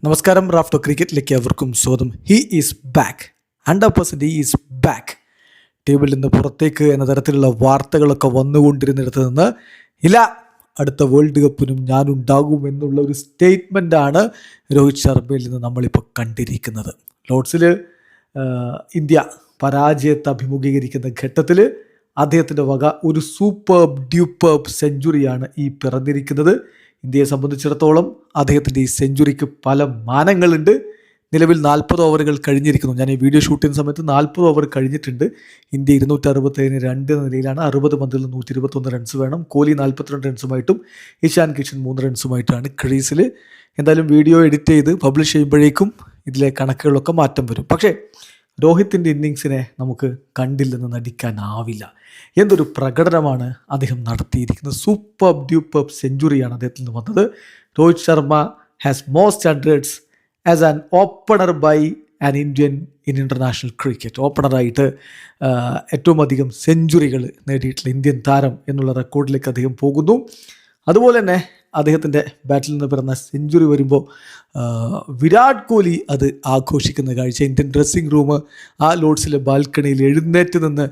നമസ്കാരം. റാഫ്റ്റോ ക്രിക്കറ്റിലേക്ക് അവർക്കും സ്വാഗതം. He is back, 100% he is back. ടീമിൽ നിന്ന് പുറത്തേക്ക് എന്ന തരത്തിലുള്ള വാർത്തകളൊക്കെ വന്നുകൊണ്ടിരുന്നിടത്ത് നിന്ന് ഇല്ല, അടുത്ത വേൾഡ് കപ്പിനും ഞാനുണ്ടാകും എന്നുള്ള ഒരു സ്റ്റേറ്റ്മെൻറ്റാണ് രോഹിത് ശർമ്മയിൽ നിന്ന് നമ്മളിപ്പോൾ കണ്ടിരിക്കുന്നത്. ലോർഡ്സിൽ ഇന്ത്യ പരാജയത്തെ അഭിമുഖീകരിക്കുന്ന ഘട്ടത്തിൽ അദ്ദേഹത്തിൻ്റെ വക ഒരു സൂപ്പർബ് ഡ്യൂപ്പർബ് സെഞ്ചുറിയാണ് ഈ പിറന്നിരിക്കുന്നത്. ഇന്ത്യയെ സംബന്ധിച്ചിടത്തോളം അദ്ദേഹത്തിൻ്റെ ഈ സെഞ്ചുറിക്ക് പല മാനങ്ങളുണ്ട്. നിലവിൽ 40 ഓവറുകൾ കഴിഞ്ഞിരിക്കുന്നു. ഞാൻ ഈ വീഡിയോ ഷൂട്ട് ചെയ്യുന്ന സമയത്ത് 40 ഓവർ കഴിഞ്ഞിട്ടുണ്ട്. ഇന്ത്യ 267 2 എന്ന നിലയിലാണ്. 60 പന്തിൽ 121 റൺസ് വേണം. കോഹ്ലി 42 റൺസുമായിട്ടും ഇഷാൻ കിഷൻ 3 റൺസുമായിട്ടാണ് ക്രീസിൽ. എന്തായാലും വീഡിയോ എഡിറ്റ് ചെയ്ത് പബ്ലിഷ് ചെയ്യുമ്പോഴേക്കും ഇതിലെ കണക്കുകളൊക്കെ മാറ്റം വരും. പക്ഷേ രോഹിത്തിൻ്റെ ഇന്നിങ്സിനെ നമുക്ക് കണ്ടില്ലെന്ന് നടിക്കാനാവില്ല. എന്തൊരു പ്രകടനമാണ് അദ്ദേഹം നടത്തിയിരിക്കുന്നത്. സൂപ്പർ ഡ്യൂപ്പർ സെഞ്ചുറിയാണ് അദ്ദേഹത്തിൽ നിന്ന് വന്നത്. Rohit Sharma has most hundreds as an opener by an Indian in international cricket. ഓപ്പണറായിട്ട് ഏറ്റവും അധികം സെഞ്ചുറികൾ നേടിയിട്ടുള്ള ഇന്ത്യൻ താരം എന്നുള്ള റെക്കോർഡിലേക്ക് അദ്ദേഹം പോകുന്നു. അതുപോലെ തന്നെ അദ്ദേഹത്തിൻ്റെ ബാറ്റിൽ നിന്ന് പിറന്ന സെഞ്ചുറി വരുമ്പോൾ വിരാട് കോഹ്ലി അത് ആഘോഷിക്കുന്ന കാഴ്ച. ഇന്ത്യൻ ഡ്രസ്സിംഗ് റൂം ആ ലോർഡ്സിലെ ബാൽക്കണിയിൽ എഴുന്നേറ്റ് നിന്ന്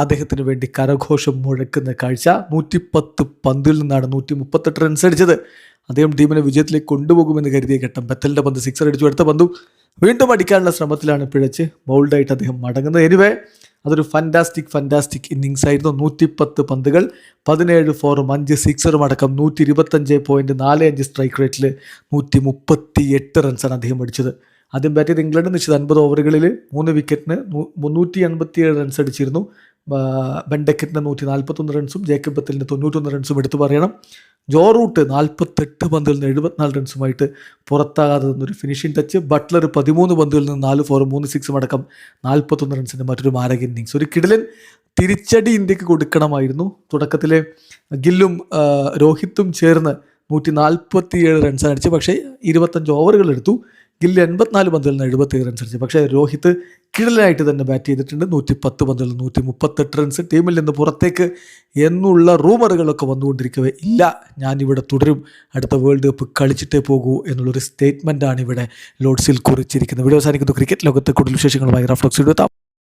അദ്ദേഹത്തിന് വേണ്ടി കരഘോഷം മുഴക്കുന്ന കാഴ്ച. 110 പന്തിൽ നിന്നാണ് 138 റൺസ് അടിച്ചത്. അദ്ദേഹം ടീമിനെ വിജയത്തിലേക്ക് കൊണ്ടുപോകുമെന്ന് കരുതിയ ഘട്ടം ബെത്തലിൻ്റെ പന്ത് സിക്സർ അടിച്ചു. അടുത്ത പന്തും വീണ്ടും അടിക്കാനുള്ള ശ്രമത്തിലാണ് പിഴച്ച് ബൗൾഡായിട്ട് അദ്ദേഹം മടങ്ങുന്നത്. എനിവേ അതൊരു ഫാൻറ്റാസ്റ്റിക് ഇന്നിങ്സ് ആയിരുന്നു. 110 പന്തുകൾ, 17 ഫോറും 5 സിക്സറും അടക്കം 125.45 സ്ട്രൈക്ക് റേറ്റിൽ 138 റൺസാണ് അദ്ദേഹം അടിച്ചത്. ആദ്യം ബാറ്റ് ചെയ്ത് ഇംഗ്ലണ്ട് നിശ്ചിത 50 ഓവറുകളിൽ 3 വിക്കറ്റിന് 387 റൺസ് അടിച്ചിരുന്നു. ബെൻഡക്കറ്റിന് 141 റൺസും ജേക്കബ് ബത്തലിന് 91 റൺസും എടുത്തു പറയണം. ജോ റൂട്ട് 48 പന്തുകളിൽ നിന്ന് 74 റൺസുമായിട്ട് പുറത്താകാതെ നിന്നൊരു ഫിനിഷിംഗ് ടച്ച്. ബട്ട്ലർ 13 പന്തുകളിൽ നിന്ന് 4 ഫോറും 3 സിക്സും അടക്കം 41 റൺസിൻ്റെ മറ്റൊരു മാരക ഇന്നിങ്സ്. ഒരു കിടിലൻ തിരിച്ചടി ഇന്ത്യക്ക് കൊടുക്കണമായിരുന്നു. തുടക്കത്തിൽ ഗില്ലും രോഹിത്തും ചേർന്ന് 147 റൺസാണ് അടിച്ചു. പക്ഷേ 25 ഓവറുകൾ എടുത്ു. ഗില്ല് 84 പന്തുകളിൽ നിന്ന് 77 റൺസ് അടിച്ചു. പക്ഷേ രോഹിത്ത് കിടലായിട്ട് തന്നെ ബാറ്റ് ചെയ്തിട്ടുണ്ട്. 110 പന്തുകളിൽ 138 റൺസ്. ടീമിൽ നിന്ന് പുറത്തേക്ക് എന്നുള്ള റൂമറുകളൊക്കെ വന്നുകൊണ്ടിരിക്കവേ ഇല്ല, ഞാനിവിടെ തുടരും, അടുത്ത വേൾഡ് കപ്പ് കളിച്ചിട്ടേ പോകൂ എന്നുള്ളൊരു സ്റ്റേറ്റ്മെൻറ്റാണ് ഇവിടെ ലോർഡ്സിൽ കുറിച്ചിരിക്കുന്നത്. വീഡിയോ അവസാനിക്കുന്നു. ക്രിക്കറ്റ് ലോകത്തെ കൂടുതൽ വിശേഷങ്ങളുമായി റാഫ്റ്റോ ക്രിക്കറ്റ്.